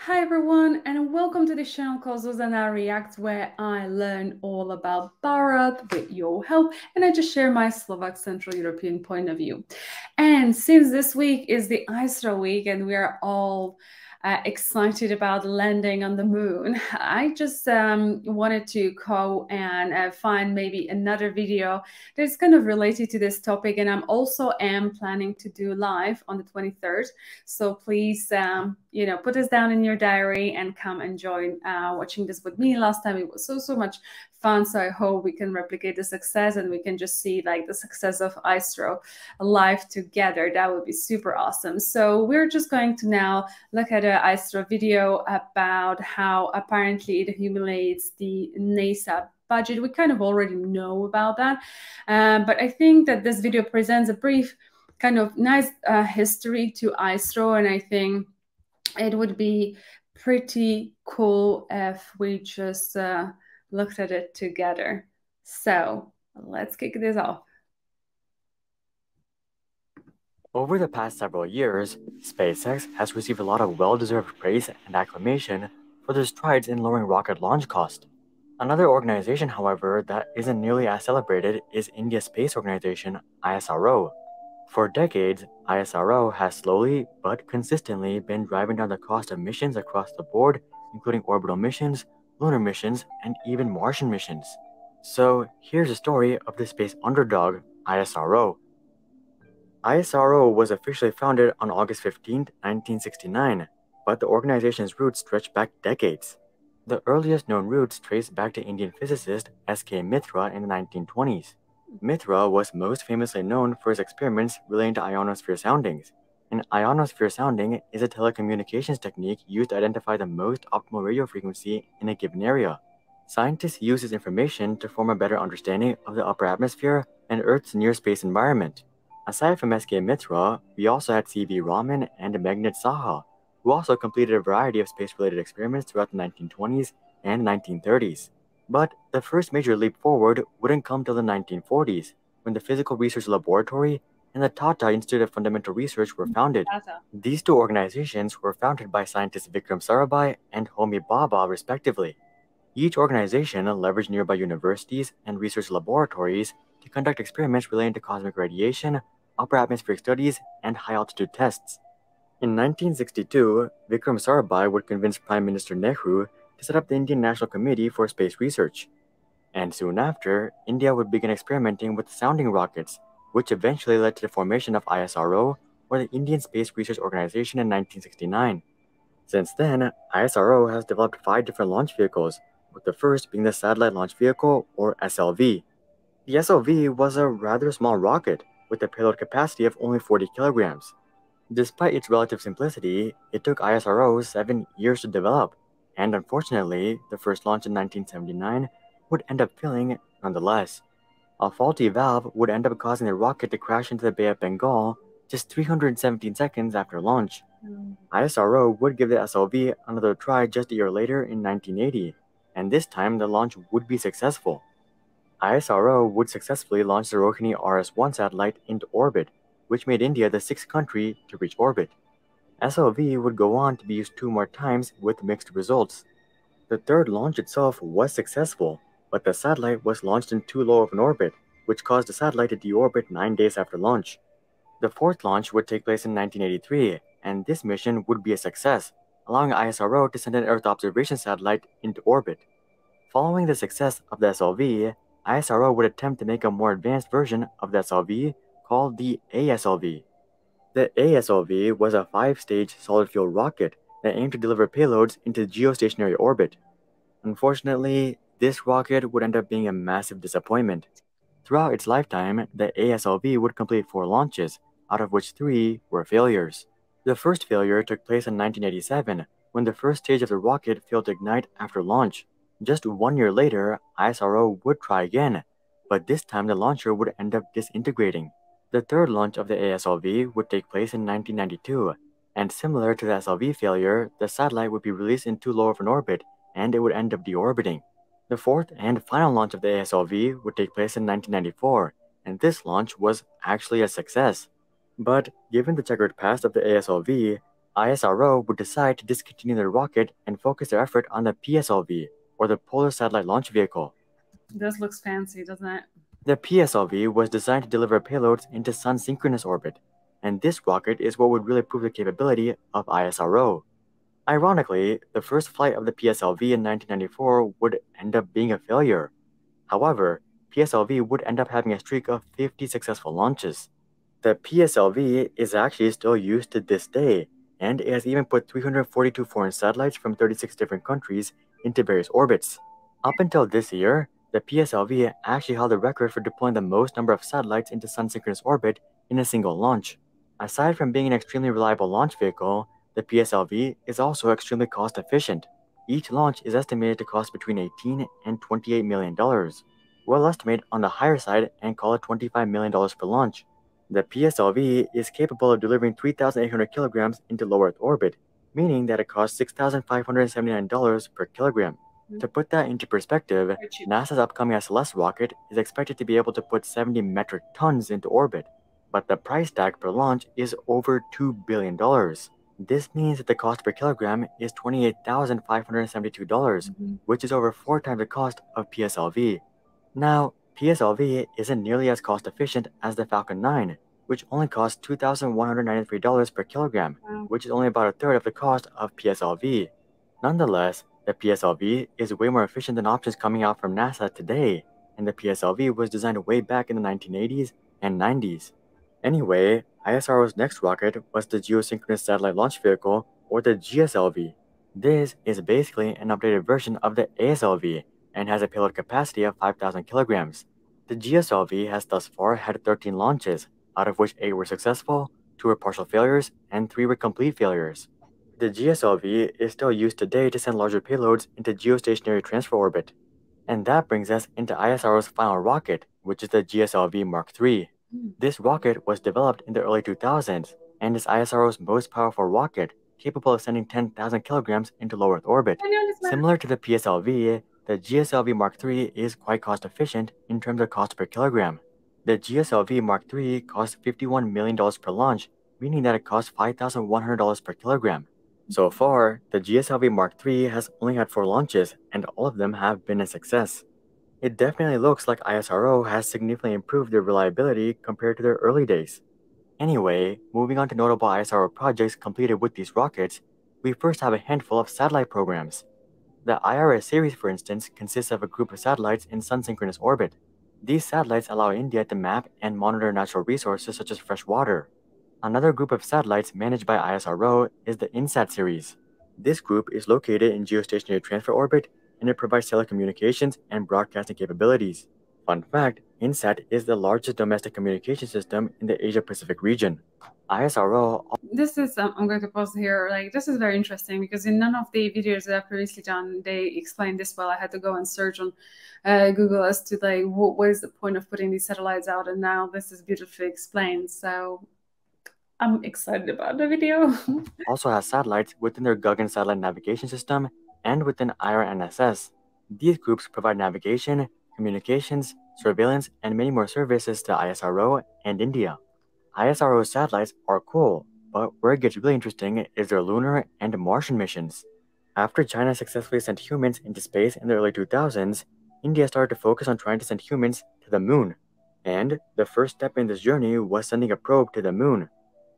Hi everyone, and welcome to this channel called zuzanareacts, where I learn all about Bharat with your help, and I just share my Slovak Central European point of view. And since this week is the ISRO week, and we are all excited about landing on the moon, I just wanted to go and find maybe another video that's kind of related to this topic. And I'm also planning to do live on the 23rd. So please, put this down in your diary and come and join watching this with me. Last time it was so much fun. So I hope we can replicate the success and we can just see like the success of ISRO live together. That would be super awesome. So we're just going to now look at an ISRO video about how apparently it accumulates the NASA budget. We kind of already know about that. But I think that this video presents a brief kind of nice history to ISRO, and I think it would be pretty cool if we just looked at it together. So let's kick this off. Over the past several years, SpaceX has received a lot of well-deserved praise and acclamation for their strides in lowering rocket launch cost. Another organization, however, that isn't nearly as celebrated is India's space organization, ISRO. For decades, ISRO has slowly but consistently been driving down the cost of missions across the board, including orbital missions, lunar missions, and even Martian missions. So here's a story of the space underdog, ISRO. ISRO was officially founded on August 15, 1969, but the organization's roots stretch back decades. The earliest known roots trace back to Indian physicist S.K. Mitra in the 1920s. Mitra was most famously known for his experiments relating to ionosphere soundings. An ionosphere sounding is a telecommunications technique used to identify the most optimal radio frequency in a given area. Scientists use this information to form a better understanding of the upper atmosphere and Earth's near-space environment. Aside from S.K. Mitra, we also had C.V. Raman and Meghnad Saha, who also completed a variety of space-related experiments throughout the 1920s and 1930s. But the first major leap forward wouldn't come till the 1940s, when the Physical Research Laboratory and the Tata Institute of Fundamental Research were founded. These two organizations were founded by scientists Vikram Sarabhai and Homi Bhabha, respectively. Each organization leveraged nearby universities and research laboratories to conduct experiments relating to cosmic radiation, upper atmospheric studies, and high-altitude tests. In 1962, Vikram Sarabhai would convince Prime Minister Nehru to set up the Indian National Committee for Space Research. And soon after, India would begin experimenting with sounding rockets, which eventually led to the formation of ISRO, or the Indian Space Research Organization, in 1969. Since then, ISRO has developed 5 different launch vehicles, with the first being the Satellite Launch Vehicle, or SLV. The SLV was a rather small rocket, with a payload capacity of only 40 kilograms. Despite its relative simplicity, it took ISRO 7 years to develop, and unfortunately, the first launch in 1979 would end up failing nonetheless. A faulty valve would end up causing the rocket to crash into the Bay of Bengal just 317 seconds after launch. ISRO would give the SLV another try just a year later in 1980, and this time the launch would be successful. ISRO would successfully launch the Rohini RS-1 satellite into orbit, which made India the 6th country to reach orbit. SLV would go on to be used 2 more times with mixed results. The third launch itself was successful, but the satellite was launched in too low of an orbit, which caused the satellite to deorbit 9 days after launch. The fourth launch would take place in 1983, and this mission would be a success, allowing ISRO to send an Earth observation satellite into orbit. Following the success of the SLV, ISRO would attempt to make a more advanced version of the SLV called the ASLV. The ASLV was a 5-stage solid-fuel rocket that aimed to deliver payloads into geostationary orbit. Unfortunately, this rocket would end up being a massive disappointment. Throughout its lifetime, the ASLV would complete 4 launches, out of which 3 were failures. The first failure took place in 1987, when the first stage of the rocket failed to ignite after launch. Just 1 year later, ISRO would try again, but this time the launcher would end up disintegrating. The third launch of the ASLV would take place in 1992, and similar to the SLV failure, the satellite would be released in too low of an orbit, and it would end up deorbiting. The fourth and final launch of the ASLV would take place in 1994, and this launch was actually a success. But given the checkered past of the ASLV, ISRO would decide to discontinue their rocket and focus their effort on the PSLV, or the Polar Satellite Launch Vehicle. This looks fancy, doesn't it? The PSLV was designed to deliver payloads into sun-synchronous orbit, and this rocket is what would really prove the capability of ISRO. Ironically, the first flight of the PSLV in 1994 would end up being a failure. However, PSLV would end up having a streak of 50 successful launches. The PSLV is actually still used to this day, and it has even put 342 foreign satellites from 36 different countries into various orbits. Up until this year, the PSLV actually held the record for deploying the most number of satellites into sun-synchronous orbit in a single launch. Aside from being an extremely reliable launch vehicle, the PSLV is also extremely cost-efficient. Each launch is estimated to cost between $18 and $28 million. We'll estimate on the higher side and call it $25 million per launch. The PSLV is capable of delivering 3,800 kilograms into low Earth orbit, meaning that it costs $6,579 per kilogram. To put that into perspective, NASA's upcoming SLS rocket is expected to be able to put 70 metric tons into orbit, but the price tag per launch is over $2 billion. This means that the cost per kilogram is $28,572, which is over 4 times the cost of PSLV. Now, PSLV isn't nearly as cost efficient as the Falcon 9, which only costs $2,193 per kilogram, which is only about a third of the cost of PSLV. Nonetheless, the PSLV is way more efficient than options coming out from NASA today, and the PSLV was designed way back in the 1980s and 90s. Anyway, ISRO's next rocket was the Geosynchronous Satellite Launch Vehicle, or the GSLV. This is basically an updated version of the ASLV and has a payload capacity of 5,000 kilograms. The GSLV has thus far had 13 launches, out of which 8 were successful, 2 were partial failures, and 3 were complete failures. The GSLV is still used today to send larger payloads into geostationary transfer orbit. And that brings us into ISRO's final rocket, which is the GSLV Mark III. This rocket was developed in the early 2000s and is ISRO's most powerful rocket, capable of sending 10,000 kilograms into low Earth orbit. Similar to the PSLV, the GSLV Mark III is quite cost efficient in terms of cost per kilogram. The GSLV Mark III costs $51 million per launch, meaning that it costs $5,100 per kilogram. So far, the GSLV Mark III has only had 4 launches, and all of them have been a success. It definitely looks like ISRO has significantly improved their reliability compared to their early days. Anyway, moving on to notable ISRO projects completed with these rockets, we first have a handful of satellite programs. The IRS series, for instance, consists of a group of satellites in sun-synchronous orbit. These satellites allow India to map and monitor natural resources such as fresh water. Another group of satellites managed by ISRO is the INSAT series. This group is located in geostationary transfer orbit, and it provides telecommunications and broadcasting capabilities. Fun fact, INSAT is the largest domestic communication system in the Asia-Pacific region. ISRO... This is, I'm going to pause here, this is very interesting because in none of the videos that I've previously done, they explained this well. I had to go and search on Google as to what is the point of putting these satellites out, and now this is beautifully explained, so I'm excited about the video. Also has satellites within their Guggen satellite navigation system and within IRNSS. These groups provide navigation, communications, surveillance, and many more services to ISRO and India. ISRO satellites are cool, but where it gets really interesting is their lunar and Martian missions. After China successfully sent humans into space in the early 2000s, India started to focus on trying to send humans to the moon. And the first step in this journey was sending a probe to the moon.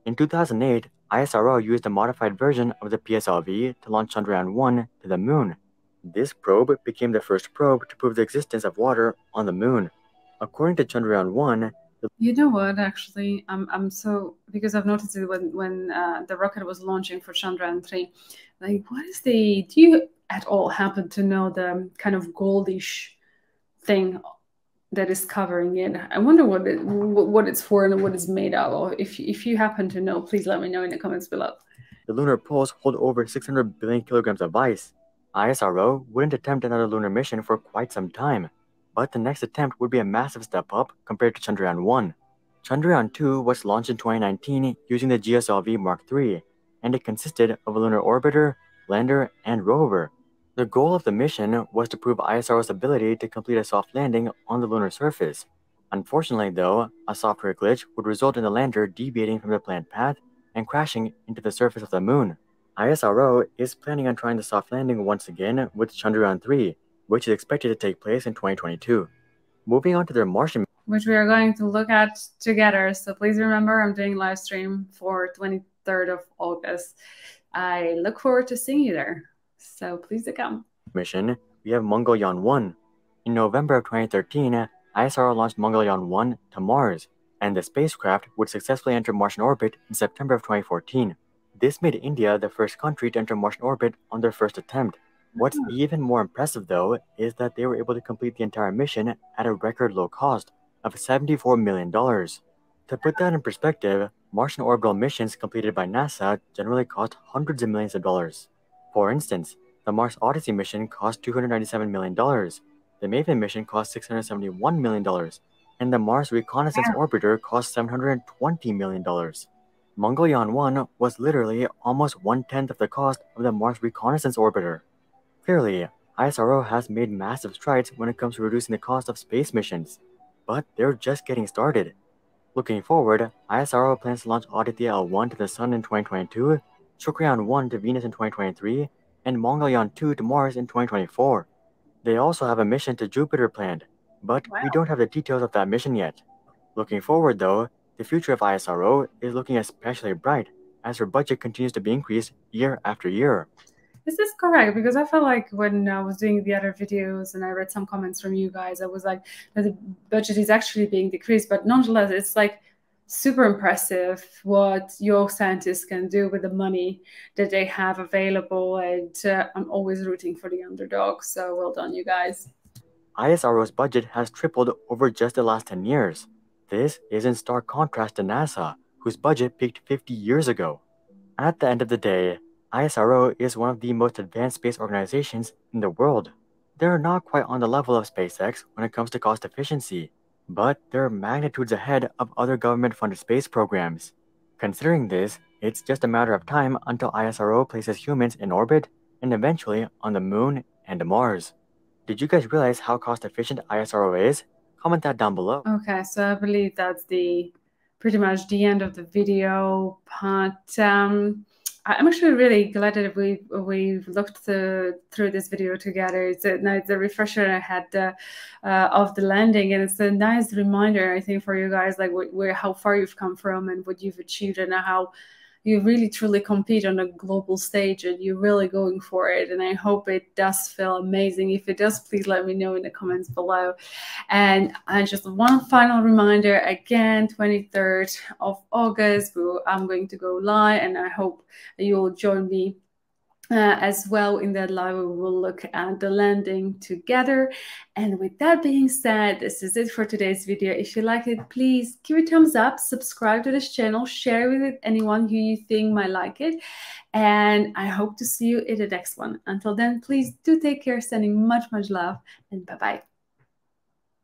In 2008, ISRO used a modified version of the PSLV to launch Chandrayaan-1 to the moon. This probe became the first probe to prove the existence of water on the moon. According to Chandrayaan-1, you know what, actually, I'm so, because I've noticed it when the rocket was launching for Chandrayaan-3, what is do you at all happen to know the kind of goldish thing that is covering it? I wonder what it's for and what it's made out of. If you happen to know, please let me know in the comments below. The lunar poles hold over 600 billion kilograms of ice. ISRO wouldn't attempt another lunar mission for quite some time, but the next attempt would be a massive step up compared to Chandrayaan-1. Chandrayaan-2 was launched in 2019 using the GSLV Mark III, and it consisted of a lunar orbiter, lander, and rover. The goal of the mission was to prove ISRO's ability to complete a soft landing on the lunar surface. Unfortunately, though, a software glitch would result in the lander deviating from the planned path and crashing into the surface of the moon. ISRO is planning on trying the soft landing once again with Chandrayaan-3, which is expected to take place in 2022. Moving on to their Martian, which we are going to look at together. So please remember, I'm doing live stream for 23rd of August. I look forward to seeing you there. So please do come. Mission, we have Mangalyaan-1. In November of 2013, ISRO launched Mangalyaan-1 to Mars, and the spacecraft would successfully enter Martian orbit in September of 2014. This made India the first country to enter Martian orbit on their first attempt. What's even more impressive, though, is that they were able to complete the entire mission at a record low cost of $74 million. To put that in perspective, Martian orbital missions completed by NASA generally cost hundreds of millions of dollars. For instance, the Mars Odyssey mission cost $297 million, the Maven mission cost $671 million, and the Mars Reconnaissance Orbiter cost $720 million. Mangalyaan-1 was literally almost one-tenth of the cost of the Mars Reconnaissance Orbiter. Clearly, ISRO has made massive strides when it comes to reducing the cost of space missions, but they're just getting started. Looking forward, ISRO plans to launch Aditya L1 to the Sun in 2022, Chandrayaan-1 to Venus in 2023, and Mangalyaan-2 to Mars in 2024. They also have a mission to Jupiter planned, but we don't have the details of that mission yet. Looking forward, though, the future of ISRO is looking especially bright as their budget continues to be increased year after year. This is correct, because I felt like when I was doing the other videos and I read some comments from you guys, I was like, the budget is actually being decreased, but nonetheless, it's like super impressive what your scientists can do with the money that they have available, and I'm always rooting for the underdog, so well done, you guys. ISRO's budget has tripled over just the last 10 years. This is in stark contrast to NASA, whose budget peaked 50 years ago. At the end of the day, ISRO is one of the most advanced space organizations in the world. They're not quite on the level of SpaceX when it comes to cost efficiency, but they're magnitudes ahead of other government-funded space programs. Considering this, it's just a matter of time until ISRO places humans in orbit and eventually on the Moon and Mars. Did you guys realize how cost-efficient ISRO is? Comment that down below. Okay, so I believe that's pretty much the end of the video, but I'm actually really glad that we looked through this video together. It's a refresher I had of the landing, and it's a nice reminder, I think, for you guys, like how far you've come from and what you've achieved, and how you really truly compete on a global stage and you're really going for it. And I hope it does feel amazing. If it does, please let me know in the comments below. And just one final reminder, again, 23rd of August, I'm going to go live, and I hope you'll join me as well in that live. We will look at the landing together. And with that being said, this is it for today's video. If you liked it, please give it a thumbs up, subscribe to this channel, share with it anyone who you think might like it, and I hope to see you in the next one. Until then, please do take care, sending much love, and bye-bye.